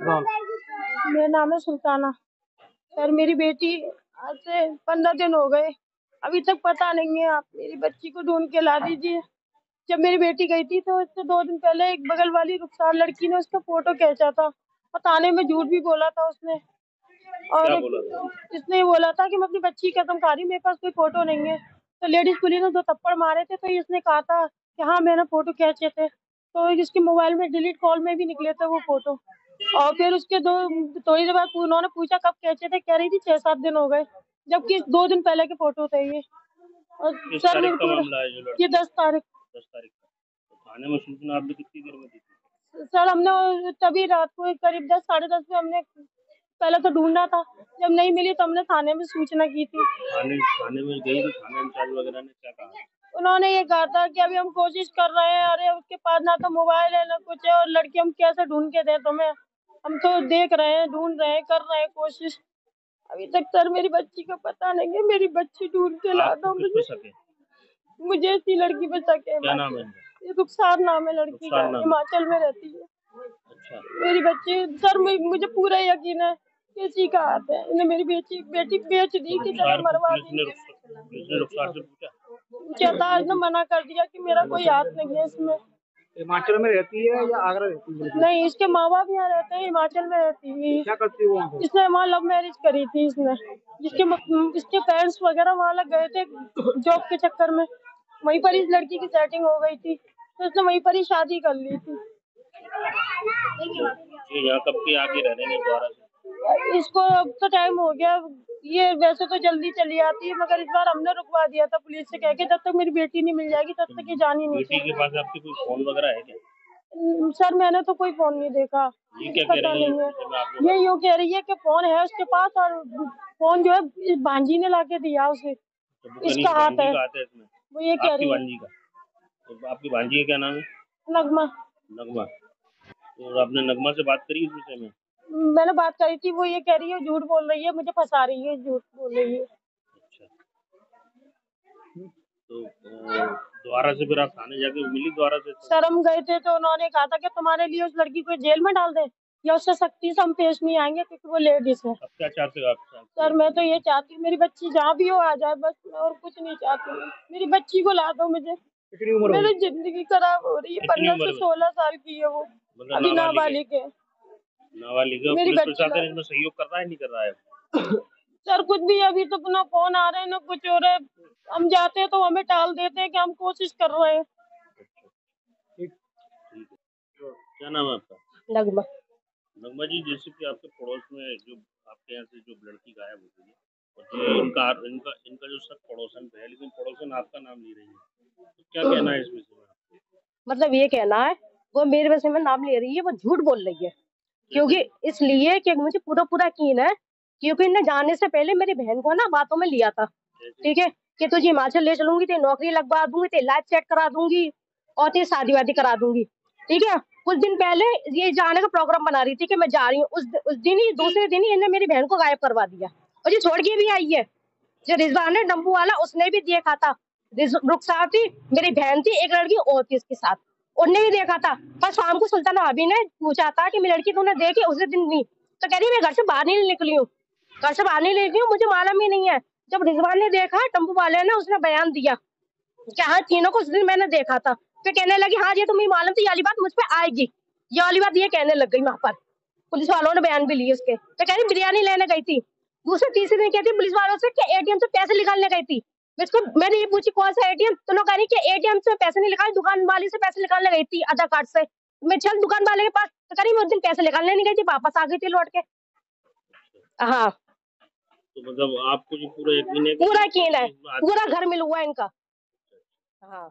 नाम? मेरा नाम है सुल्ताना। सर मेरी बेटी आज से 15 दिन हो गए, अभी तक पता नहीं है। आप मेरी बच्ची को ढूंढ के ला दीजिए। जब मेरी बेटी गई थी तो इससे 2 दिन पहले एक बगल वाली रुखसार लड़की ने उसका फोटो खींचा था और थाने में झूठ भी बोला था उसने। और इसने बोला था कि मैं अपनी बच्ची की कसम खा रही, मेरे पास कोई फोटो नहीं है। तो लेडीज पुलिस ने 2 थप्पड़ मारे थे तो इसने कहा था कि हाँ मैंने फोटो खींचे थे। तो इसके मोबाइल में डिलीट कॉल में भी निकले थे वो फोटो। और फिर उसके थोड़ी देर बाद उन्होंने पूछा कब खींचे थे, कह रही थी 6-7 दिन हो गए, जबकि 2 दिन पहले के फोटो थे ये। और सर मेरे को ये 10 तारीख। 10 तारीख को थाने में सूचना आपने कितनी देर में दी थी? सर हमने तभी रात को करीब 10 साढ़े 10 में हमने पहले तो ढूंढा था, जब नहीं मिली तो हमने थाने में सूचना की थी। थाने में गई तो थाने इंचार्ज वगैरह ने क्या कहा? उन्होंने ये कहा था कि अभी हम कोशिश कर रहे हैं। अरे उसके पास ना तो मोबाइल है ना कुछ है, और लड़की हम कैसे ढूंढ के दें तुम्हें? हम तो देख रहे हैं, ढूंढ रहे हैं, कर रहे हैं कोशिश। अभी तक सर मेरी बच्ची का पता नहीं है। मेरी बच्ची ढूंढ के ला दो मुझे। मुझे इसी लड़की पे शक है। क्या नाम है? ये रुखसार नाम है लड़की का, हिमाचल में रहती है। अच्छा। मेरी बच्ची सर मुझे पूरा यकीन है किसी का हाथ है। इन्हें मेरी बेटी बेच दी कि चलो मरवा दी। रुखसार से पूछा था, उसने मना कर दिया कि मेरा कोई हाथ नहीं है इसमें। हिमाचल में रहती है या आगरा रहती है? नहीं, इसके माँ बाप यहाँ रहते हैं, हिमाचल में रहती है। क्या करती है वो? इसने वहाँ लव मैरिज करी थी इसने। इसके पेरेंट्स वगैरह वहाँ लग गए थे जॉब के चक्कर में। वहीं पर इस लड़की की सेटिंग हो गई थी तो इसने वहीं पर ही शादी कर ली थी। यहाँ कब की आगे रह रहे हैं दोबारा से? इसको अब तो टाइम हो गया। ये वैसे तो जल्दी चली आती है, मगर इस बार हमने रुकवा दिया था पुलिस से कह के, जब तक मेरी बेटी नहीं मिल जाएगी तब तक ये जान ही नहीं। बेटी के पास आपके कोई फोन वगैरह है क्या? सर मैंने तो कोई फोन नहीं देखा, पता नहीं है। ये यूँ कह रही है कि फोन है उसके पास, और फोन जो है भांजी ने लाके दिया उसे। इसका हाथ है वो ये कह रही है। तो आपकी भांजी का क्या नाम है? नगमा। नगमा। तो आपने नगमा से बात करी इस विषय में? मैंने बात करी थी, वो ये कह रही है झूठ बोल रही है, मुझे फंसा रही है, झूठ बोल रही है। अच्छा। तो दोबारा से फिर आप थाने जाके मिली दोबारा से? सर हम गए थे तो उन्होंने कहा था कि तुम्हारे लिए उस लड़की को जेल में डाल दे या उससे सख्ती से हम पेश नहीं आएंगे क्योंकि वो लेडीज है। अब क्या चाहते हो आप? सर मैं तो ये चाहती हूँ मेरी बच्ची जहाँ भी हो आ जाए, बस मैं और कुछ नहीं चाहती हूँ। मेरी बच्ची को ला दो मुझे। मेरी जिंदगी खराब हो रही है। 15 से 16 साल की है वो, अभी नाबालिग है। मेरी बच्ची इसमें सहयोग कर रहा है नहीं कर रहा है? सर कुछ भी, अभी तो ना फोन आ रहे हैं ना कुछ हो रहा है। हम जाते हैं तो हमें टाल देते हैं कि हम कोशिश कर रहे हैं। क्या नाम है आपका? नगमा। नगमा जी, जैसे कि आपके पड़ोस में जो आपके यहाँ से जो लड़की गायब हो गई है और इनका इनका इनका जो सब पड़ोसन है, लेकिन पड़ोसन आपका नाम ले रही है, तो क्या कहना है इस विषय में? मतलब ये कहना है वो मेरे विषय में नाम ले रही है, वो झूठ बोल रही है। क्योंकि इसलिए कि मुझे पूरा यकीन है, क्योंकि इन्हें जाने से पहले मेरी बहन को ना बातों में लिया था, ठीक है, कि तुझे हिमाचल ले चलूंगी, तेरी नौकरी लगवा दूंगी, तेरी लाइफ सेट करा दूंगी और तेरी शादी वादी करा दूंगी, ठीक है। कुछ दिन पहले ये जाने का प्रोग्राम बना रही थी कि मैं जा रही हूँ, उस दिन ही दूसरे दिन ही इन्हें मेरी बहन को गायब करवा दिया और ये छोड़ के भी आई है। जो रिजवान है डम्बू वाला, उसने भी देखा था। रुखसार थी, मेरी बहन थी, एक लड़की और थी उसके साथ, उनने भी देखा था। पर शाम को सुल्तान भाभी ने पूछा था कि मेरी लड़की तूने देखी, उसी दिन नहीं। तो कह रही मैं घर से बाहर नहीं निकली हूँ, घर से बाहर नहीं निकली हूँ, मुझे मालूम ही नहीं है। जब रिजवान ने देखा टम्पू वाले ने, उसने बयान दिया कि हाँ तीनों को उस दिन मैंने देखा था। फिर कहने लगी हाँ ये तुम्हें मालूम थी, ये वाली बात मुझ पे आएगी, ये वाली बात ये कहने लग गई। वहां पर पुलिस वालों ने बयान भी लिए उसके। तो कह रही बिरयानी लेने गई थी। दूसरे तीसरे दिन कहती पुलिस वालों से कि एटीएम से पैसे निकालने गई थी। मैंने ये पूछी कौन सा एटीएम, तो लोग कह रही कि एटीएम से पैसे नहीं निकाले, दुकान वाली से पैसे निकालने गई थी आधार कार्ड से। मैं चल दुकान वाले के पास, तो कह रही मैं उस दिन पैसे निकालने नहीं गई थी, वापस आ गई थी लौट के। हाँ तो मतलब आपको जो पूरा यकीन है? पूरा यकीन है, पूरा घर मिल हुआ इनका। हाँ।